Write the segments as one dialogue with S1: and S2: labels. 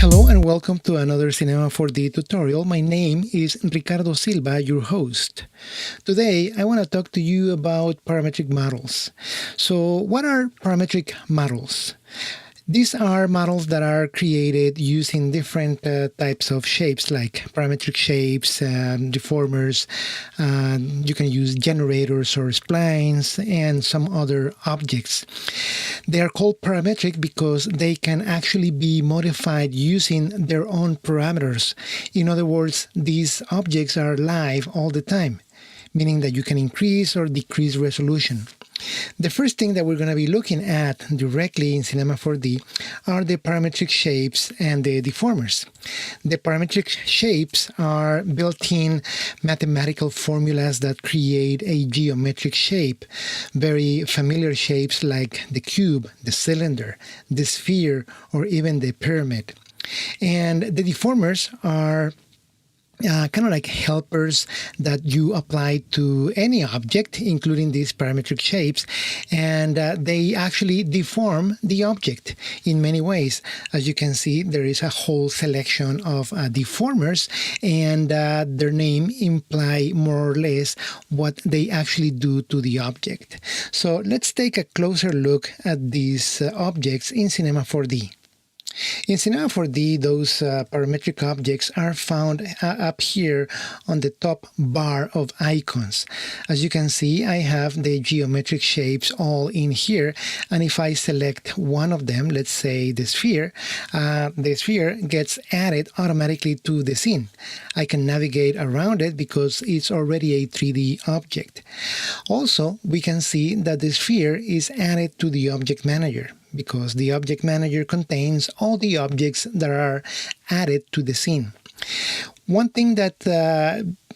S1: Hello and welcome to another Cinema 4D tutorial. My name is Ricardo Silva, your host. Today I want to talk to you about parametric models. So what are parametric models? These are models that are created using different types of shapes like parametric shapes, deformers. You can use generators or splines and some other objects. They are called parametric because they can actually be modified using their own parameters. In other words, these objects are live all the time, meaning that you can increase or decrease resolution. The first thing that we're going to be looking at directly in Cinema 4D are the parametric shapes and the deformers. The parametric shapes are built-in mathematical formulas that create a geometric shape, very familiar shapes like the cube, the cylinder, the sphere, or even the pyramid. And the deformers are kind of like helpers that you apply to any object, including these parametric shapes, and they actually deform the object in many ways. As you can see, there is a whole selection of deformers, and their name imply more or less what they actually do to the object. So let's take a closer look at these objects in Cinema 4D. In Cinema 4D, those parametric objects are found up here on the top bar of icons. As you can see, I have the geometric shapes all in here, and if I select one of them, let's say the sphere gets added automatically to the scene. I can navigate around it because it's already a 3D object. Also, we can see that the sphere is added to the object manager, because the object manager contains all the objects that are added to the scene. One thing that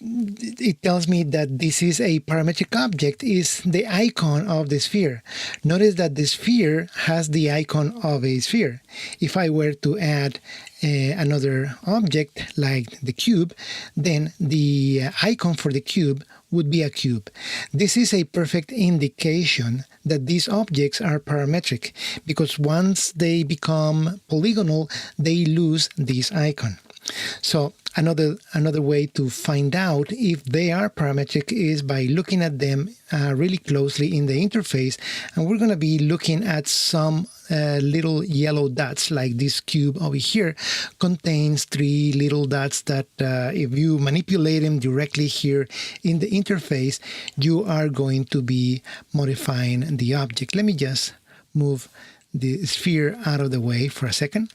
S1: it tells me that this is a parametric object is the icon of the sphere. Notice that the sphere has the icon of a sphere. If I were to add another object like the cube, then the icon for the cube would be a cube. This is a perfect indication that these objects are parametric, because once they become polygonal, they lose this icon. So another way to find out if they are parametric is by looking at them really closely in the interface, and we're going to be looking at some little yellow dots. Like this cube over here contains 3 little dots that if you manipulate them directly here in the interface, you are going to be modifying the object. Let me just move the sphere out of the way for a second.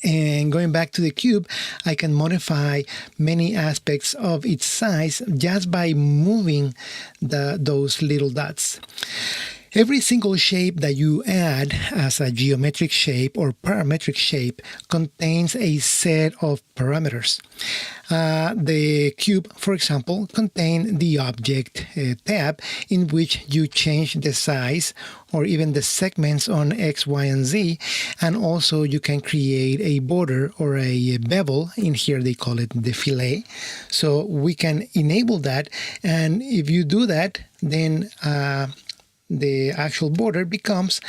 S1: And going back to the cube, I can modify many aspects of its size just by moving those little dots. Every single shape that you add as a geometric shape or parametric shape contains a set of parameters. The cube, for example, contains the object tab, in which you change the size or even the segments on X, Y, and Z, and also you can create a border or a bevel. In here they call it the fillet. So we can enable that, and if you do that, then the actual border becomes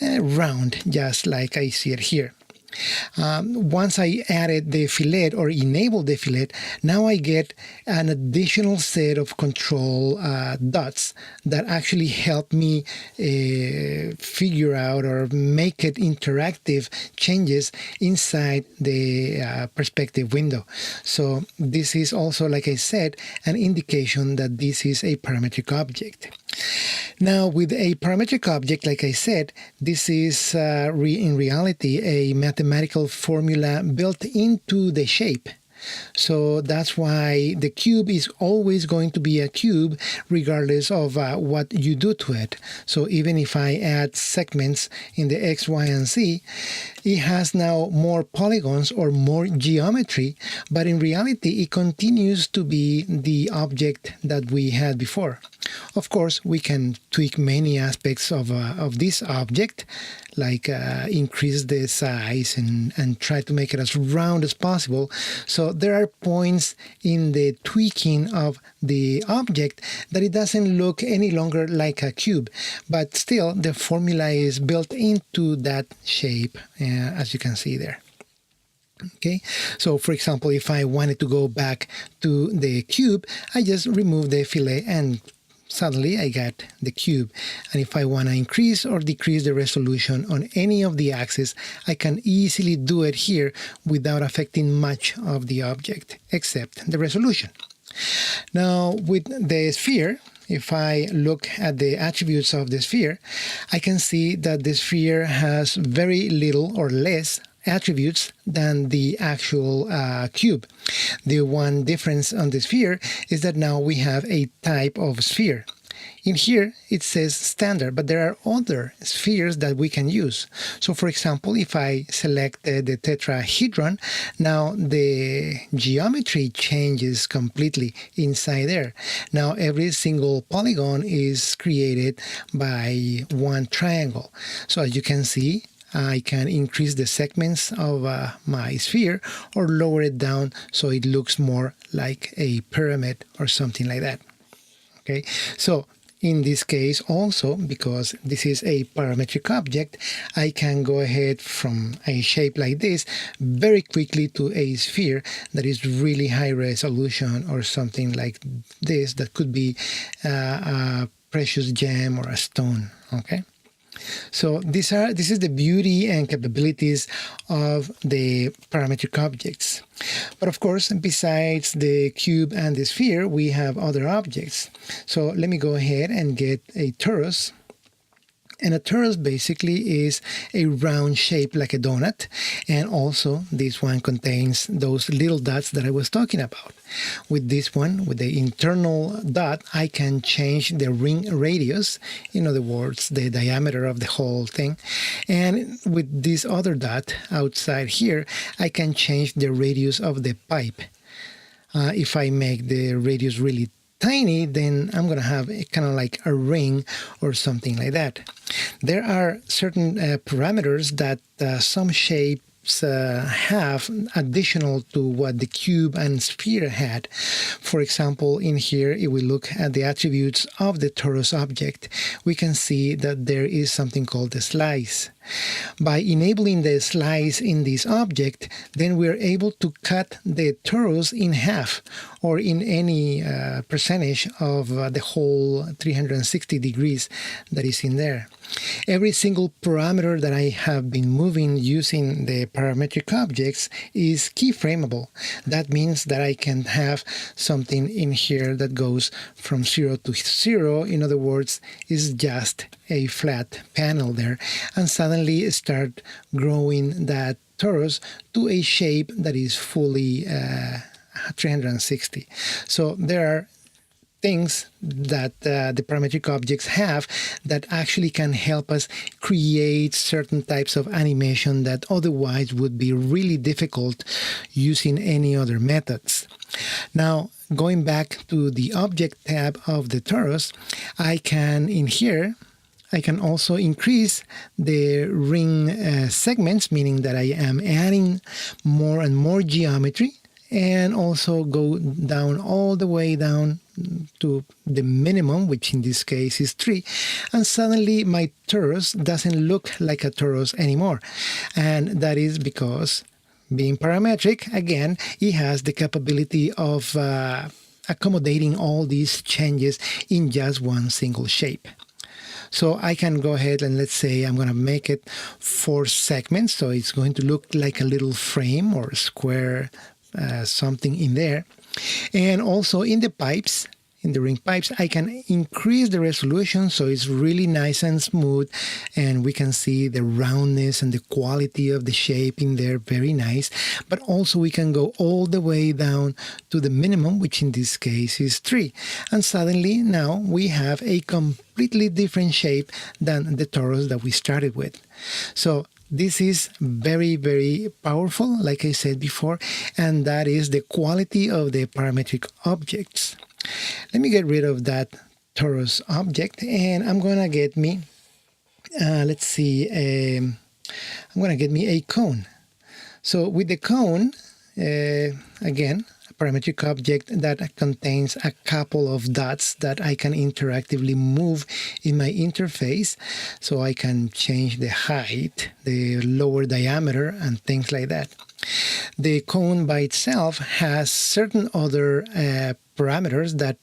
S1: round, just like I see it here. Once I added the fillet or enabled the fillet, now I get an additional set of control dots that actually help me figure out or make it interactive changes inside the perspective window. So this is also, like I said, an indication that this is a parametric object. Now, with a parametric object, like I said, this is in reality a mathematical formula built into the shape. So that's why the cube is always going to be a cube regardless of what you do to it. So even if I add segments in the X, Y, and Z, it has now more polygons or more geometry, but in reality it continues to be the object that we had before. Of course, we can tweak many aspects of this object, like increase the size and try to make it as round as possible. So there are points in the tweaking of the object that it doesn't look any longer like a cube, but still the formula is built into that shape, as you can see there. Okay, so for example, if I wanted to go back to the cube, I just remove the fillet and suddenly I get the cube. And if I want to increase or decrease the resolution on any of the axes, I can easily do it here without affecting much of the object except the resolution. Now with the sphere, if I look at the attributes of the sphere, I can see that the sphere has very little or less attributes than the actual cube. The one difference on the sphere is that now we have a type of sphere. In here it says standard, but there are other spheres that we can use. So for example, if I select the tetrahedron, now the geometry changes completely inside there. Now every single polygon is created by one triangle. So as you can see, I can increase the segments of my sphere or lower it down so it looks more like a pyramid or something like that. Okay, so in this case also, because this is a parametric object, I can go ahead from a shape like this very quickly to a sphere that is really high resolution or something like this that could be a precious gem or a stone. Okay. So this is the beauty and capabilities of the parametric objects. But of course, besides the cube and the sphere, we have other objects. So let me go ahead and get a torus. And a torus basically is a round shape like a donut, and also this one contains those little dots that I was talking about. With this one, with the internal dot, I can change the ring radius, in other words, the diameter of the whole thing. And with this other dot outside here, I can change the radius of the pipe. If I make the radius really tiny, then I'm going to have kind of like a ring or something like that. There are certain parameters that some shapes have additional to what the cube and sphere had. For example, in here, if we look at the attributes of the torus object, we can see that there is something called the slice. By enabling the slice in this object, then we're able to cut the torus in half or in any percentage of the whole 360 degrees that is in there. Every single parameter that I have been moving using the parametric objects is keyframeable. That means that I can have something in here that goes from 0 to 0. In other words, is just a flat panel there, and suddenly start growing that torus to a shape that is fully 360. So there are things that the parametric objects have that actually can help us create certain types of animation that otherwise would be really difficult using any other methods. Now, going back to the object tab of the torus, I can, in here, I can also increase the ring segments, meaning that I am adding more and more geometry, and also go down all the way down to the minimum, which in this case is 3, and suddenly my torus doesn't look like a torus anymore. And that is because, being parametric, again, it has the capability of accommodating all these changes in just one single shape. So I can go ahead and let's say I'm going to make it 4 segments, so it's going to look like a little frame or square something in there. And also in the pipes, in the ring pipes, I can increase the resolution so it's really nice and smooth, and we can see the roundness and the quality of the shape in there, very nice. But also we can go all the way down to the minimum, which in this case is 3. And suddenly now we have a completely different shape than the torus that we started with. So this is very, very powerful, like I said before, and that is the quality of the parametric objects. Let me get rid of that torus object, and I'm going to get me, let's see, I'm going to get me a cone. So with the cone, again, parametric object that contains a couple of dots that I can interactively move in my interface, so I can change the height, the lower diameter, and things like that. The cone by itself has certain other parameters that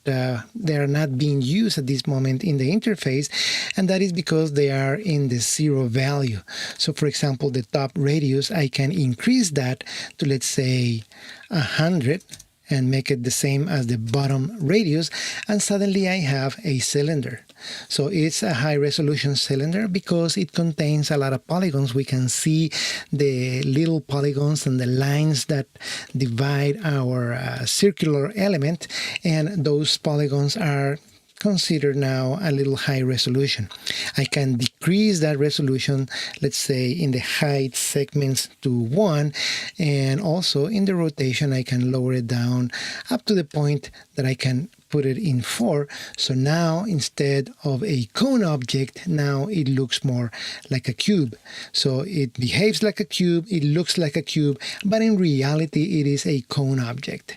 S1: they are not being used at this moment in the interface, and that is because they are in the 0 value. So for example, the top radius, I can increase that to, let's say, 100 and make it the same as the bottom radius, and suddenly I have a cylinder. So it's a high resolution cylinder because it contains a lot of polygons. We can see the little polygons and the lines that divide our circular element, and those polygons are considered now a little high resolution. I can decrease that resolution, let's say in the height segments to 1, and also in the rotation I can lower it down up to the point that I can put it in 4. So now instead of a cone object, now it looks more like a cube. So it behaves like a cube, it looks like a cube, but in reality it is a cone object.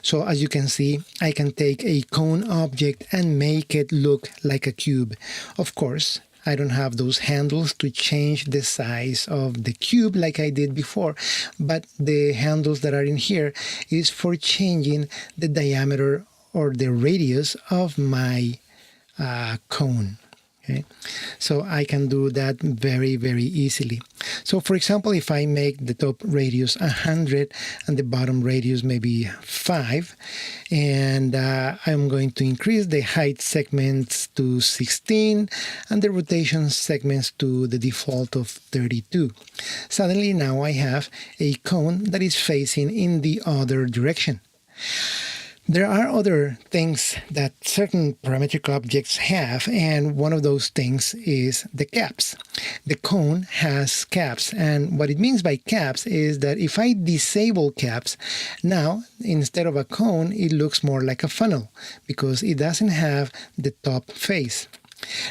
S1: So as you can see, I can take a cone object and make it look like a cube. Of course, I don't have those handles to change the size of the cube like I did before, but the handles that are in here is for changing the diameter or the radius of my cone. Okay, so I can do that very, very easily. So for example, if I make the top radius 100 and the bottom radius maybe 5, and I'm going to increase the height segments to 16 and the rotation segments to the default of 32. Suddenly now I have a cone that is facing in the other direction. There are other things that certain parametric objects have, and one of those things is the caps. The cone has caps, and what it means by caps is that if I disable caps, now instead of a cone, it looks more like a funnel because it doesn't have the top face.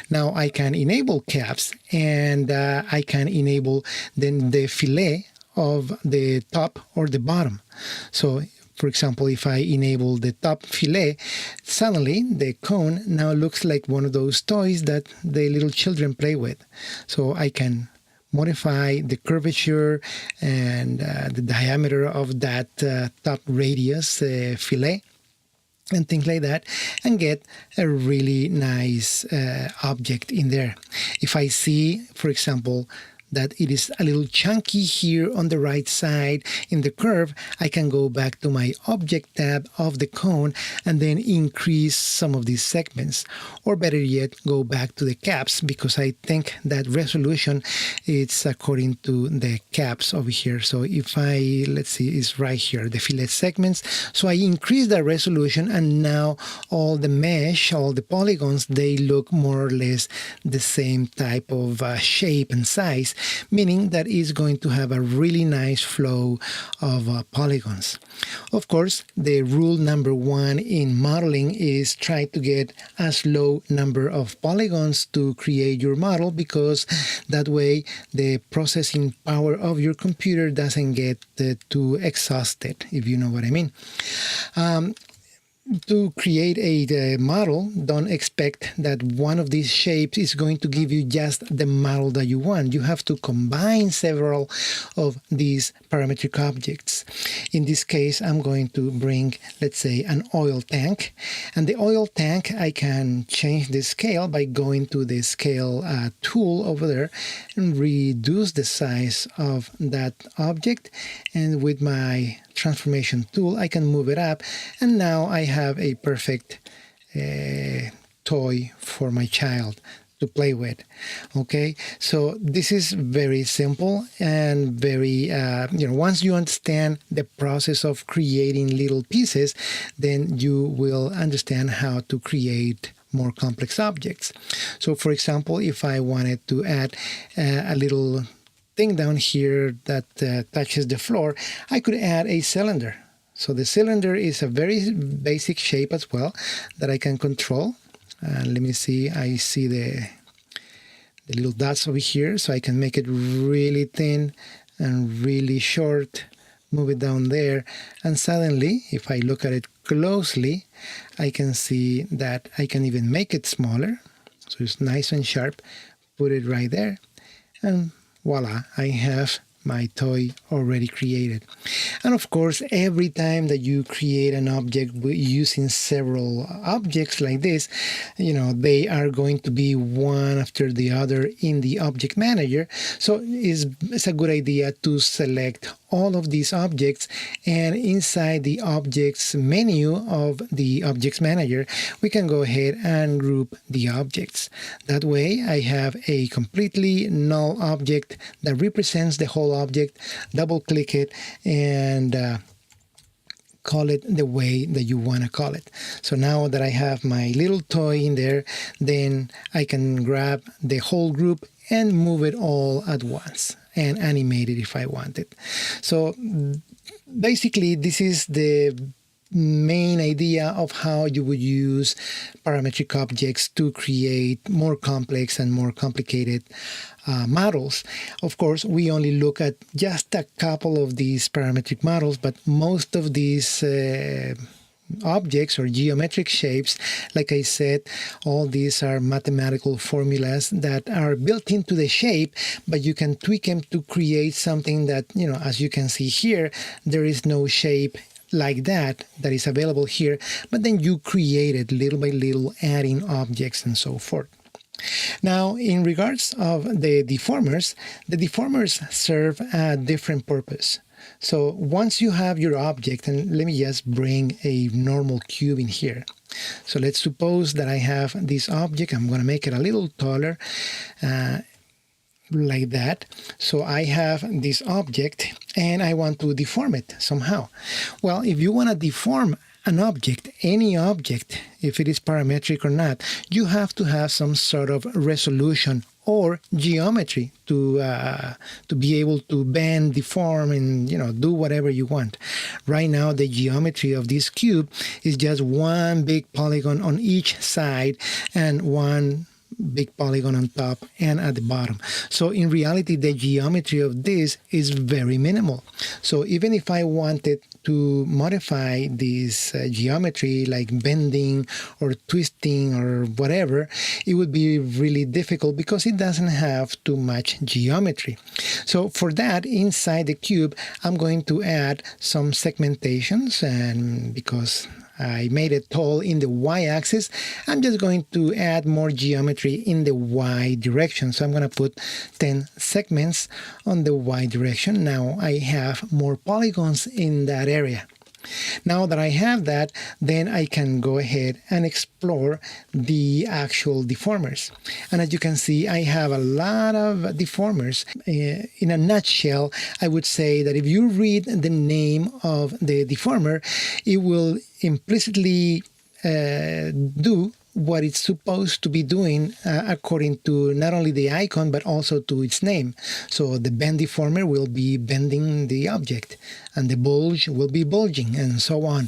S1: Now I can enable caps, and I can enable then the fillet of the top or the bottom. So for example, if I enable the top fillet, suddenly the cone now looks like one of those toys that the little children play with. So I can modify the curvature and the diameter of that top radius fillet and things like that, and get a really nice object in there. If I see, for example, that it is a little chunky here on the right side in the curve, I can go back to my object tab of the cone and then increase some of these segments, or better yet, go back to the caps, because I think that resolution it's according to the caps over here. So if I, let's see, it's right here, the fillet segments. So I increase the resolution, and now all the mesh, all the polygons, they look more or less the same type of shape and size, meaning that it's going to have a really nice flow of polygons. Of course, the rule number 1 in modeling is try to get as low number of polygons to create your model, because that way the processing power of your computer doesn't get too exhausted, if you know what I mean. To create a model, don't expect that one of these shapes is going to give you just the model that you want. You have to combine several of these parametric objects. In this case, I'm going to bring, let's say, an oil tank. And the oil tank, I can change the scale by going to the scale tool over there and reduce the size of that object. And with my transformation tool, I can move it up, and now I have a perfect toy for my child to play with. Okay, so this is very simple and very once you understand the process of creating little pieces, then you will understand how to create more complex objects. So for example, if I wanted to add a little thing down here that touches the floor, I could add a cylinder. So the cylinder is a very basic shape as well that I can control. Let me see, I see the little dots over here, so I can make it really thin and really short, move it down there, and suddenly, if I look at it closely, I can see that I can even make it smaller. So it's nice and sharp, put it right there, and voila, I have my toy already created. And of course, every time that you create an object using several objects like this, they are going to be one after the other in the object manager. So it's a good idea to select all of these objects, and inside the objects menu of the objects manager, we can go ahead and group the objects. That way I have a completely null object that represents the whole object. Double click it and call it the way that you want to call it. So now that I have my little toy in there, then I can grab the whole group and move it all at once and animate it if I want it. So basically, this is the main idea of how you would use parametric objects to create more complex and more complicated models. Of course, we only look at just a couple of these parametric models, but most of these objects or geometric shapes, like I said, all these are mathematical formulas that are built into the shape, but you can tweak them to create something that, as you can see here, there is no shape like that is available here, but then you create it little by little, adding objects and so forth. Now, in regards of the deformers serve a different purpose. So once you have your object, and let me just bring a normal cube in here. So let's suppose that I have this object. I'm going to make it a little taller, like that. So I have this object and I want to deform it somehow. Well, if you want to deform an object, any object, if it is parametric or not, you have to have some sort of resolution or geometry to be able to bend, deform, and do whatever you want. Right now, the geometry of this cube is just one big polygon on each side and one big polygon on top and at the bottom. So in reality, the geometry of this is very minimal. So even if I wanted to modify this geometry, like bending or twisting or whatever, it would be really difficult because it doesn't have too much geometry. So for that, inside the cube, I'm going to add some segmentations, and because I made it tall in the y-axis, I'm just going to add more geometry in the y direction. So I'm going to put 10 segments on the y direction. Now I have more polygons in that area. Now that I have that, then I can go ahead and explore the actual deformers. And as you can see, I have a lot of deformers. In a nutshell, I would say that if you read the name of the deformer, it will implicitly do what it's supposed to be doing according to not only the icon but also to its name. So the bend deformer will be bending the object, and the bulge will be bulging, and so on.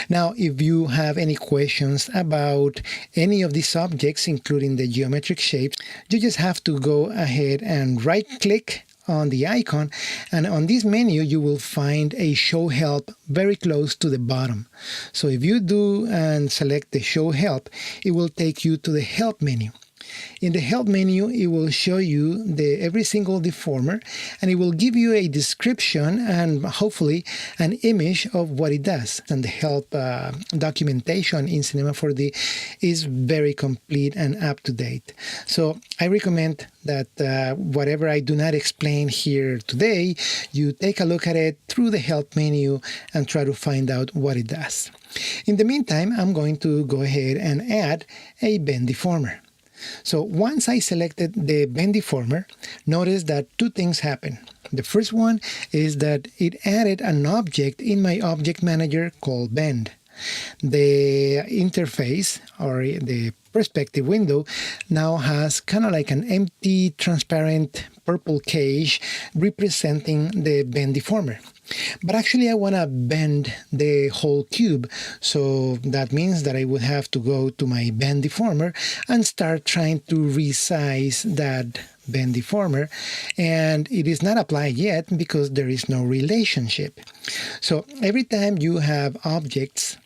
S1: Now, if you have any questions about any of these objects, including the geometric shapes, you just have to go ahead and right-click on the icon, and on this menu you will find a show help very close to the bottom. So if you do and select the show help, it will take you to the help menu. In the help menu, it will show you every single deformer, and it will give you a description and hopefully an image of what it does. And the help documentation in Cinema 4D is very complete and up-to-date. So I recommend that whatever I do not explain here today, you take a look at it through the help menu and try to find out what it does. In the meantime, I'm going to go ahead and add a bend deformer. So once I selected the bend deformer, notice that two things happen. The first one is that it added an object in my object manager called bend. The interface, or the perspective window, now has kind of like an empty, transparent purple cage representing the bend deformer. But actually I want to bend the whole cube, so that means that I would have to go to my bend deformer and start trying to resize that bend deformer, and it is not applied yet because there is no relationship. So every time you have objects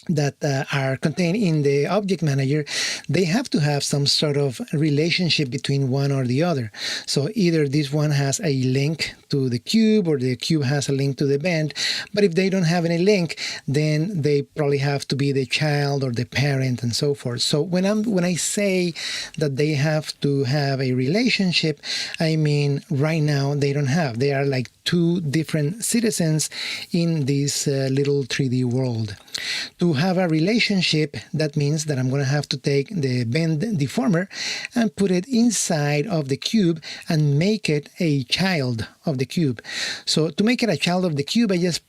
S1: that are contained in the object manager, they have to have some sort of relationship between one or the other. So either this one has a link to the cube or the cube has a link to the bend. But if they don't have any link, then they probably have to be the child or the parent and so forth. So when I say that they have to have a relationship, I mean right now they don't have. They are like two different citizens in this little 3D world. To have a relationship, that means that I'm going to have to take the bend deformer and put it inside of the cube and make it a child of the cube. So to make it a child of the cube, I just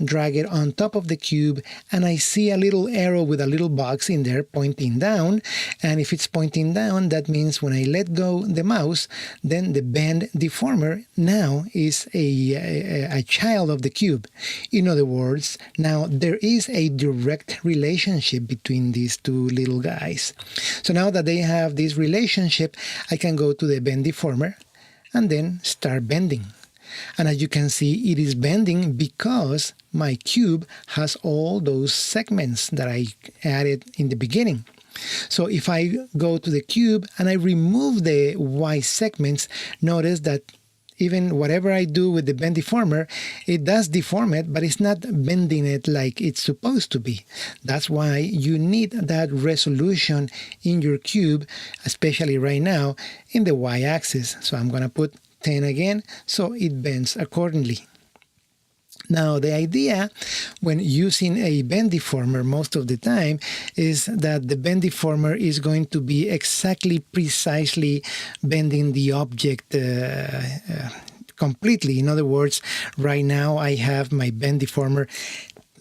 S1: drag it on top of the cube, and I see a little arrow with a little box in there pointing down. And if it's pointing down, that means when I let go the mouse, then the bend deformer now is a child of the cube. In other words, now there is a direct relationship between these two little guys. So now that they have this relationship, I can go to the bend deformer and then start bending. And as you can see, it is bending because my cube has all those segments that I added in the beginning. So if I go to the cube and I remove the Y segments, notice that even whatever I do with the bend deformer, it does deform it, but it's not bending it like it's supposed to be. That's why you need that resolution in your cube, especially right now in the Y-axis. So I'm going to put 10 again, so it bends accordingly. Now, the idea when using a bend deformer most of the time is that the bend deformer is going to be precisely bending the object completely. In other words, right now I have my bend deformer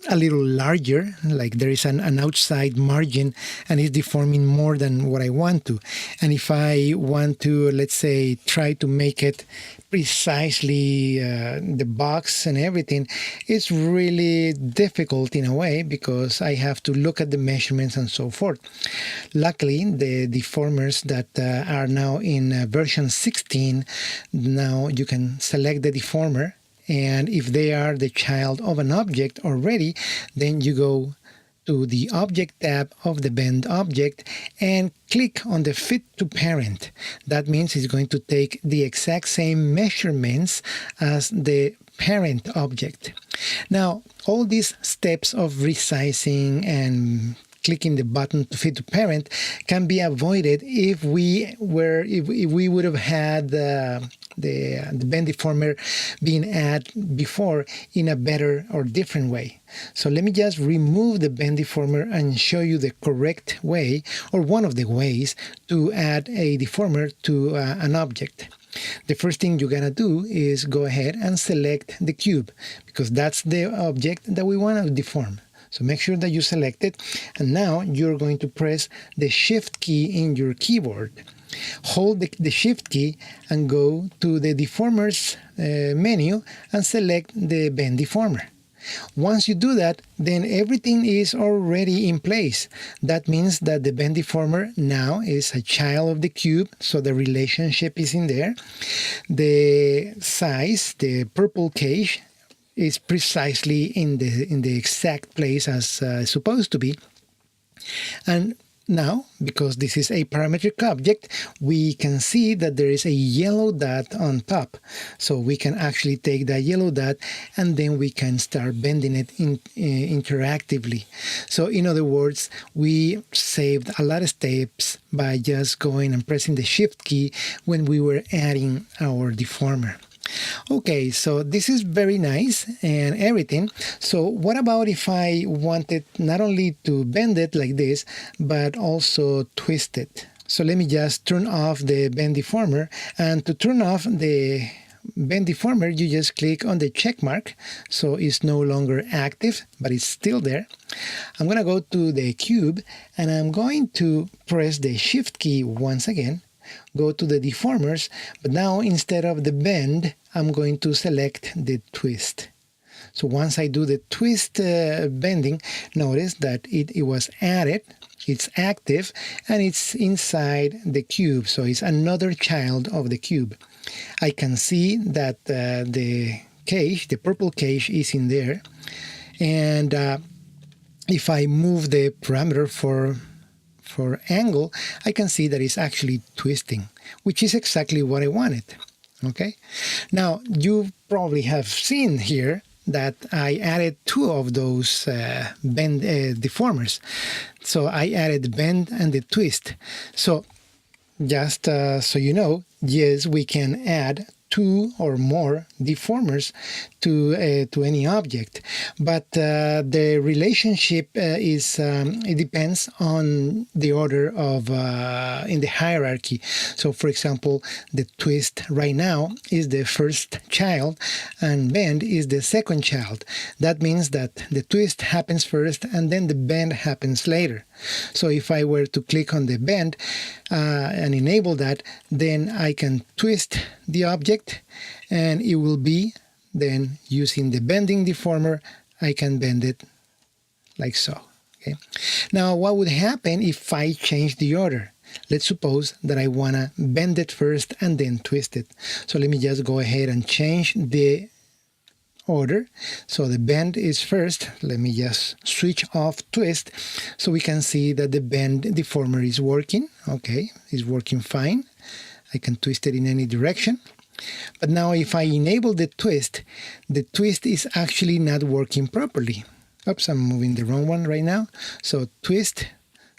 S1: a little larger, like there is an outside margin and it's deforming more than what I want to. And if I want to, let's say, try to make it precisely the box and everything, it's really difficult in a way because I have to look at the measurements and so forth. Luckily, the deformers that are now in version 16, now you can select the deformer, and if they are the child of an object already, then you go to the Object tab of the Bend object and click on the Fit to Parent. That means it's going to take the exact same measurements as the parent object. Now, all these steps of resizing and clicking the button to fit to parent can be avoided if we would have had the bend deformer being added before in a better or different way. So let me just remove the bend deformer and show you the correct way, or one of the ways, to add a deformer to an object. The first thing you're gonna do is go ahead and select the cube, because that's the object that we want to deform. So make sure that you select it, and now you're going to press the Shift key in your keyboard. Hold the Shift key and go to the Deformers menu and select the Bend Deformer. Once you do that, then everything is already in place. That means that the Bend Deformer now is a child of the cube, so the relationship is in there. The size, the purple cage, is precisely in the exact place as supposed to be. And now, because this is a parametric object, we can see that there is a yellow dot on top. So we can actually take that yellow dot and then we can start bending it interactively. So in other words, we saved a lot of steps by just going and pressing the Shift key when we were adding our deformer. Okay, so this is very nice and everything. So what about if I wanted not only to bend it like this, but also twist it? So let me just turn off the bend deformer, and to turn off the bend deformer, you just click on the check mark, so it's no longer active, but it's still there. I'm going to go to the cube, and I'm going to press the Shift key once again, go to the deformers, but now instead of the bend, I'm going to select the twist. So once I do the twist bending, notice that it was added, it's active, and it's inside the cube, so it's another child of the cube. I can see that the cage, the purple cage, is in there, and if I move the parameter for angle, I can see that it's actually twisting, which is exactly what I wanted. Okay, now you probably have seen here that I added two of those bend deformers. So I added the bend and the twist. So just so you know, yes, we can add two or more deformers to any object, but the relationship it depends on the order of in the hierarchy. So for example, the twist right now is the first child and bend is the second child. That means that the twist happens first and then the bend happens later. So if I were to click on the bend and enable that, then I can twist the object and it will be then using the bending deformer, I can bend it like so. Okay. Now what would happen if I change the order? Let's suppose that I want to bend it first and then twist it. So let me just go ahead and change the order. So the bend is first. Let me just switch off twist so we can see that the bend deformer is working. Okay, it's working fine. I can twist it in any direction. But now if I enable the twist is actually not working properly. Oops, I'm moving the wrong one right now. So twist.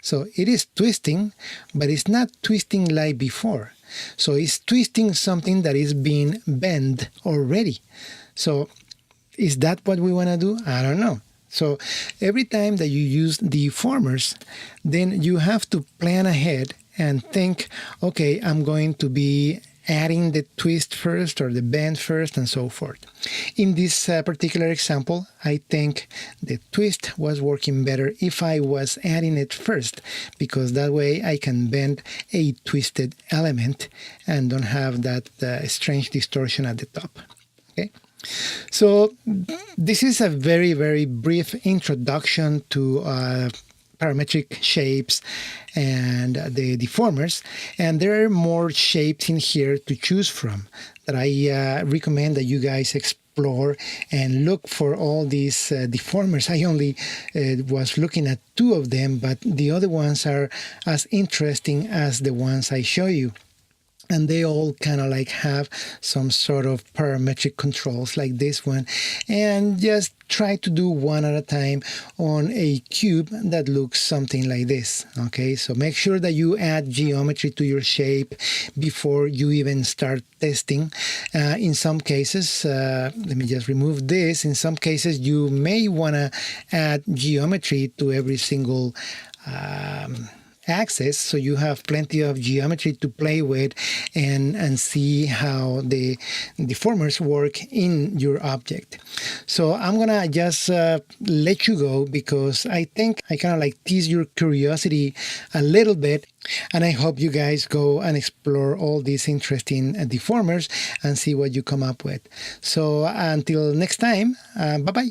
S1: So it is twisting, but it's not twisting like before. So it's twisting something that is being bent already. So is that what we want to do? I don't know. So every time that you use deformers, then you have to plan ahead and think, okay, I'm going to be adding the twist first or the bend first and so forth. In this particular example, I think the twist was working better if I was adding it first, because that way I can bend a twisted element and don't have that strange distortion at the top. Okay. So this is a very, very brief introduction to parametric shapes and the deformers, and there are more shapes in here to choose from that I recommend that you guys explore and look for all these deformers. I only was looking at two of them, but the other ones are as interesting as the ones I show you. And they all kind of like have some sort of parametric controls like this one, and just try to do one at a time on a cube that looks something like this. Okay, so make sure that you add geometry to your shape before you even start testing. In some cases, let me just remove this. In some cases, you may want to add geometry to every single axis, so you have plenty of geometry to play with and see how the deformers work in your object. So I'm gonna just let you go, because I think I kind of like tease your curiosity a little bit, and I hope you guys go and explore all these interesting deformers and see what you come up with. So until next time, bye-bye.